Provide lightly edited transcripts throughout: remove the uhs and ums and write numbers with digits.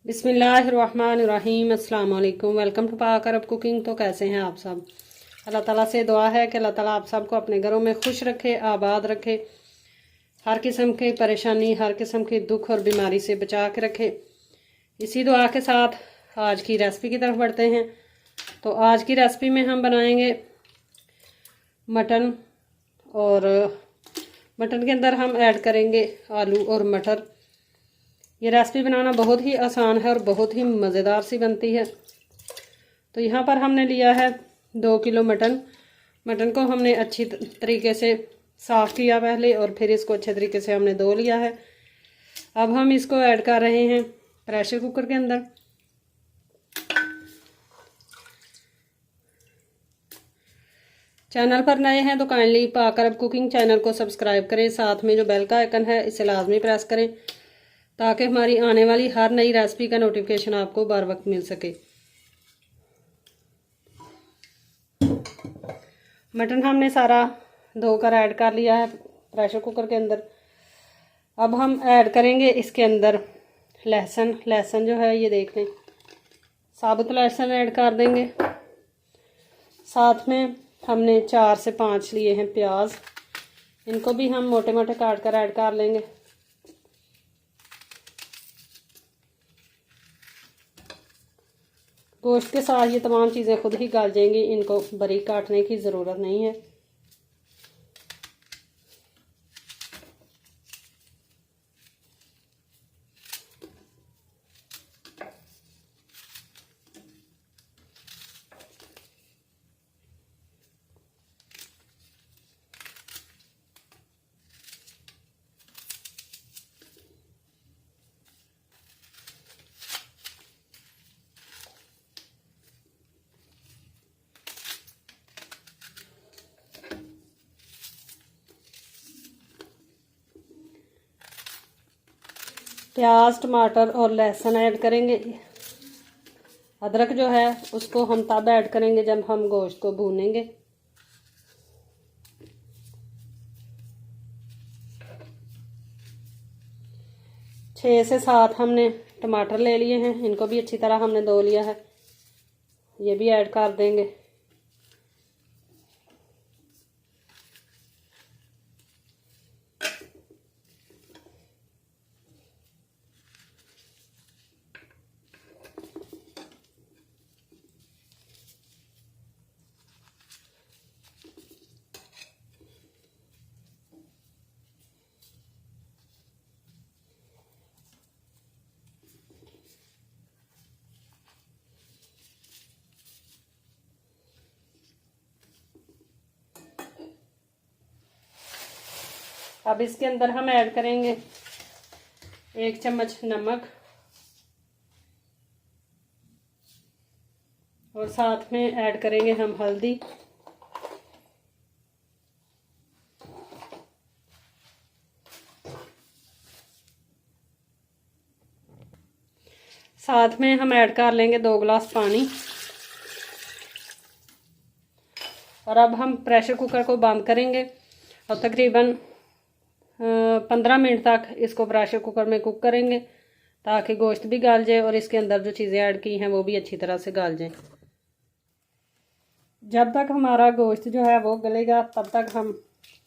बिस्मिल्लाहिर्रहमानिर्रहीम। अस्सलाम वालेकुम। वेलकम टू पाक अरब कुकिंग। तो कैसे हैं आप सब? अल्लाह ताला से दुआ है कि अल्लाह ताला आप सबको अपने घरों में खुश रखे, आबाद रखे, हर किस्म की परेशानी, हर किस्म की दुख और बीमारी से बचा के रखे। इसी दुआ के साथ आज की रेसिपी की तरफ बढ़ते हैं। तो आज की रेसिपी में हम बनाएंगे मटन, और मटन के अंदर हम ऐड करेंगे आलू और मटर। ये रेसिपी बनाना बहुत ही आसान है और बहुत ही मज़ेदार सी बनती है। तो यहाँ पर हमने लिया है 2 किलो मटन। मटन को हमने अच्छी तरीके से साफ़ किया पहले, और फिर इसको अच्छे तरीके से हमने धो लिया है। अब हम इसको ऐड कर रहे हैं प्रेशर कुकर के अंदर। चैनल पर नए हैं तो काइंडली पाक अरब कुकिंग चैनल को सब्सक्राइब करें। साथ में जो बेल का आइकन है इसे लाजमी प्रेस करें, ताकि हमारी आने वाली हर नई रेसिपी का नोटिफिकेशन आपको बर वक्त मिल सके। मटन हमने सारा धोकर ऐड कर लिया है प्रेशर कुकर के अंदर। अब हम ऐड करेंगे इसके अंदर लहसुन। लहसुन जो है ये देख लें, साबुत लहसुन ऐड कर देंगे। साथ में हमने 4 से 5 लिए हैं प्याज, इनको भी हम मोटे मोटे काट कर ऐड कर लेंगे। गोश्त के साथ ये तमाम चीज़ें खुद ही गल जाएंगी, इनको बारीक काटने की ज़रूरत नहीं है। प्याज, टमाटर और लहसुन ऐड करेंगे। अदरक जो है उसको हम तब ऐड करेंगे जब हम गोश्त को भूनेंगे। छः से 7 हमने टमाटर ले लिए हैं, इनको भी अच्छी तरह हमने धो लिया है, ये भी ऐड कर देंगे। अब इसके अंदर हम ऐड करेंगे 1 चम्मच नमक, और साथ में ऐड करेंगे हम हल्दी। साथ में हम ऐड कर लेंगे 2 गिलास पानी। और अब हम प्रेशर कुकर को बंद करेंगे और तकरीबन 15 मिनट तक इसको प्रेशर कुकर में कुक करेंगे, ताकि गोश्त भी गल जाए और इसके अंदर जो चीज़ें ऐड की हैं वो भी अच्छी तरह से गल जाएं। जब तक हमारा गोश्त जो है वो गलेगा तब तक हम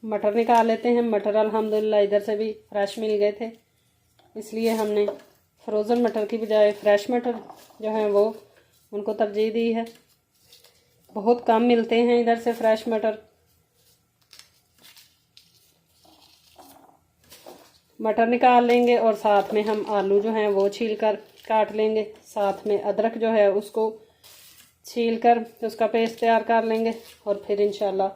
मटर निकाल लेते हैं। मटर अल्हम्दुलिल्लाह इधर से भी फ्रेश मिल गए थे, इसलिए हमने फ्रोज़न मटर की बजाय फ्रेश मटर जो है वो उनको तरजीह दी है। बहुत कम मिलते हैं इधर से फ्रेश मटर। मटर निकाल लेंगे और साथ में हम आलू जो हैं वो छील कर काट लेंगे। साथ में अदरक जो है उसको छील कर उसका पेस्ट तैयार कर लेंगे, और फिर इंशाल्लाह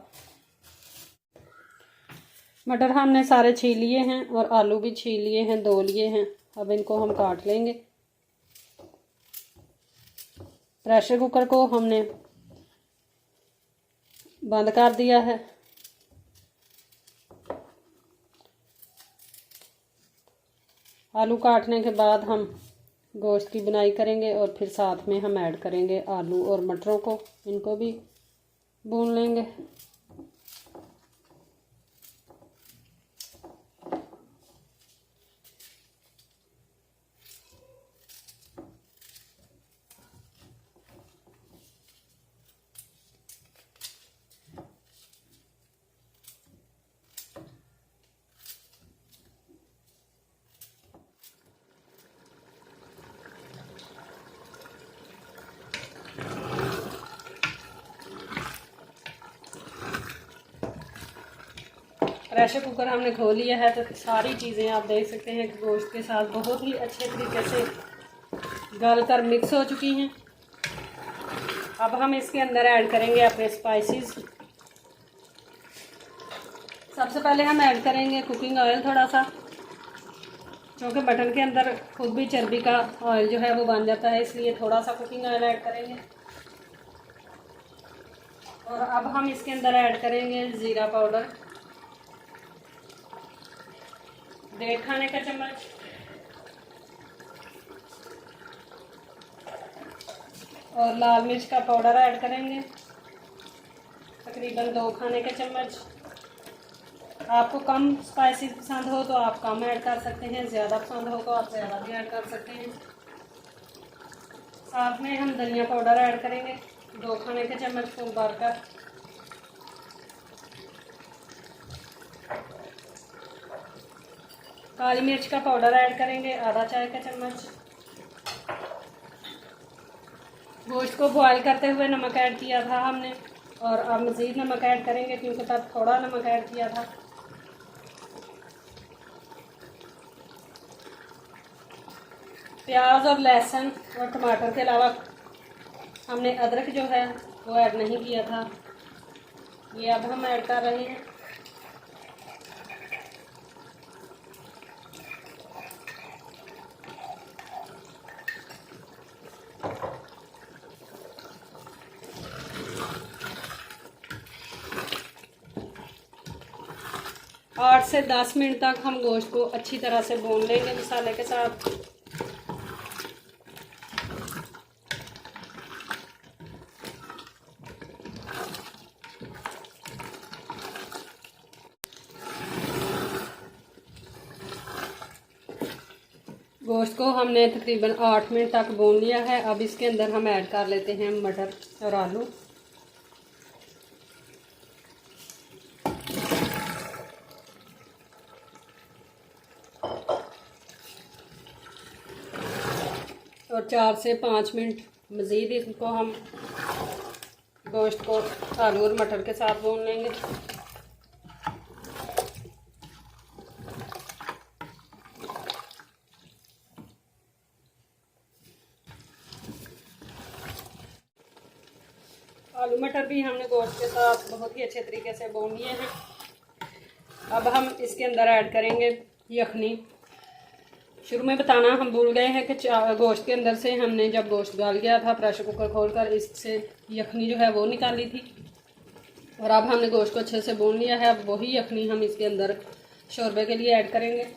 मटर हमने सारे छील लिए हैं और आलू भी छील लिए हैं, धो लिए हैं। अब इनको हम काट लेंगे। प्रेशर कुकर को हमने बंद कर दिया है। आलू काटने के बाद हम गोश्त की बुनाई करेंगे, और फिर साथ में हम ऐड करेंगे आलू और मटरों को, इनको भी भून लेंगे। प्रेशर कुकर हमने खोल लिया है तो सारी चीज़ें आप देख सकते हैं कि गोश्त के साथ बहुत ही अच्छे तरीके से गल कर मिक्स हो चुकी हैं। अब हम इसके अंदर ऐड करेंगे अपने स्पाइसेस। सबसे पहले हम ऐड करेंगे कुकिंग ऑयल थोड़ा सा, क्योंकि मटन के अंदर खुद भी चर्बी का ऑयल जो है वो बन जाता है, इसलिए थोड़ा सा कुकिंग ऑयल ऐड करेंगे। और अब हम इसके अंदर ऐड करेंगे ज़ीरा पाउडर 1.5 खाने का चम्मच, और लाल मिर्च का पाउडर ऐड करेंगे तकरीबन 2 खाने के चम्मच। आपको कम स्पाइसी पसंद हो तो आप कम ऐड कर सकते हैं, ज़्यादा पसंद हो तो आप ज़्यादा भी ऐड कर सकते हैं। साथ में हम धनिया पाउडर ऐड करेंगे 2 खाने के चम्मच फुल भर कर। काली मिर्च का पाउडर ऐड करेंगे आधा चाय का चम्मच। गोश्त को बॉयल करते हुए नमक ऐड किया था हमने, और अब मज़ीद नमक ऐड करेंगे क्योंकि तब थोड़ा नमक ऐड किया था। प्याज और लहसुन और टमाटर के अलावा हमने अदरक जो है वो ऐड नहीं किया था, ये अब हम ऐड कर रहे हैं। आठ से 10 मिनट तक हम गोश्त को अच्छी तरह से भून लेंगे मसाले के साथ। गोश्त को हमने तकरीबन 8 मिनट तक भून लिया है। अब इसके अंदर हम ऐड कर लेते हैं मटर और आलू। और 4 से 5 मिनट मज़ीद इनको हम गोश्त को आलू और मटर के साथ भून लेंगे। आलू मटर भी हमने गोश्त के साथ बहुत ही अच्छे तरीके से भून लिए हैं। अब हम इसके अंदर ऐड करेंगे यखनी। शुरू में बताना हम भूल गए हैं कि गोश्त के अंदर से हमने जब गोश्त डाल गया था प्रेशर कुकर खोलकर, इससे यखनी जो है वो निकाली थी, और अब हमने गोश्त को अच्छे से भून लिया है। अब वही यखनी हम इसके अंदर शोरबे के लिए ऐड करेंगे।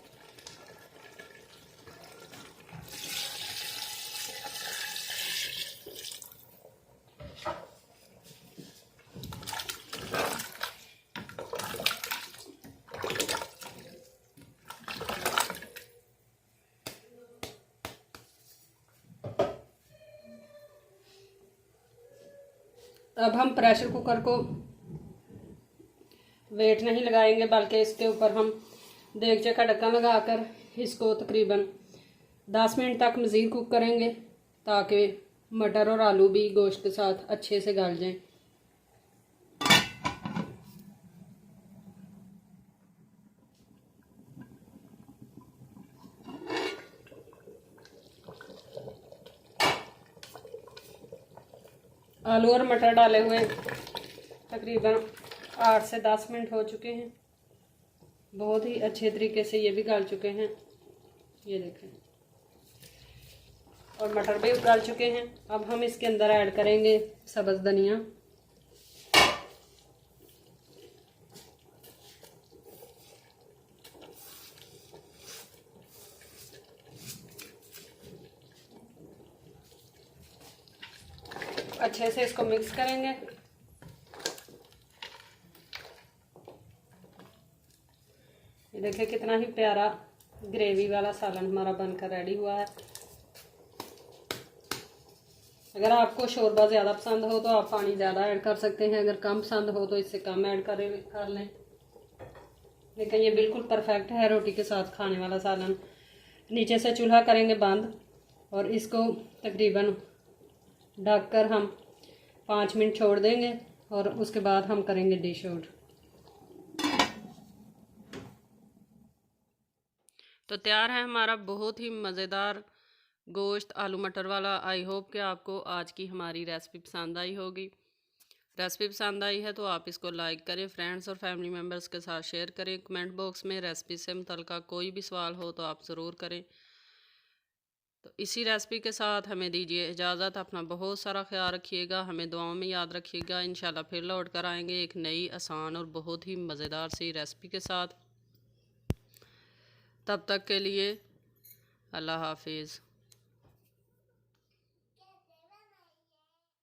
अब हम प्रेशर कुकर को वेट नहीं लगाएंगे, बल्कि इसके ऊपर हम देगचे का ढक्कन लगाकर इसको तकरीबन 10 मिनट तक मज़ीद कुक करेंगे, ताकि मटर और आलू भी गोश्त के साथ अच्छे से गल जाएं। आलू और मटर डाले हुए तकरीबन 8 से 10 मिनट हो चुके हैं। बहुत ही अच्छे तरीके से ये भी गल चुके हैं, ये देखें, और मटर भी गल चुके हैं। अब हम इसके अंदर ऐड करेंगे सब्ज़ धनिया। अच्छे से इसको मिक्स करेंगे। ये देखिए कितना ही प्यारा ग्रेवी वाला सालन हमारा बनकर रेडी हुआ है। अगर आपको शोरबा ज़्यादा पसंद हो तो आप पानी ज़्यादा ऐड कर सकते हैं, अगर कम पसंद हो तो इससे कम ऐड कर लें। लेकिन ये बिल्कुल परफेक्ट है रोटी के साथ खाने वाला सालन। नीचे से चूल्हा करेंगे बंद, और इसको तकरीबन ढककर हम 5 मिनट छोड़ देंगे, और उसके बाद हम करेंगे डिश आउट। तो तैयार है हमारा बहुत ही मज़ेदार गोश्त आलू मटर वाला। आई होप कि आपको आज की हमारी रेसिपी पसंद आई होगी। रेसिपी पसंद आई है तो आप इसको लाइक करें, फ्रेंड्स और फैमिली मेम्बर्स के साथ शेयर करें। कमेंट बॉक्स में रेसिपी से मुतल्लिक़ कोई भी सवाल हो तो आप ज़रूर करें। तो इसी रेसिपी के साथ हमें दीजिए इजाज़त। अपना बहुत सारा ख्याल रखिएगा, हमें दुआओं में याद रखिएगा। इंशाल्लाह फिर लौट कर आएंगे एक नई आसान और बहुत ही मज़ेदार सी रेसिपी के साथ। तब तक के लिए अल्लाह हाफिज़।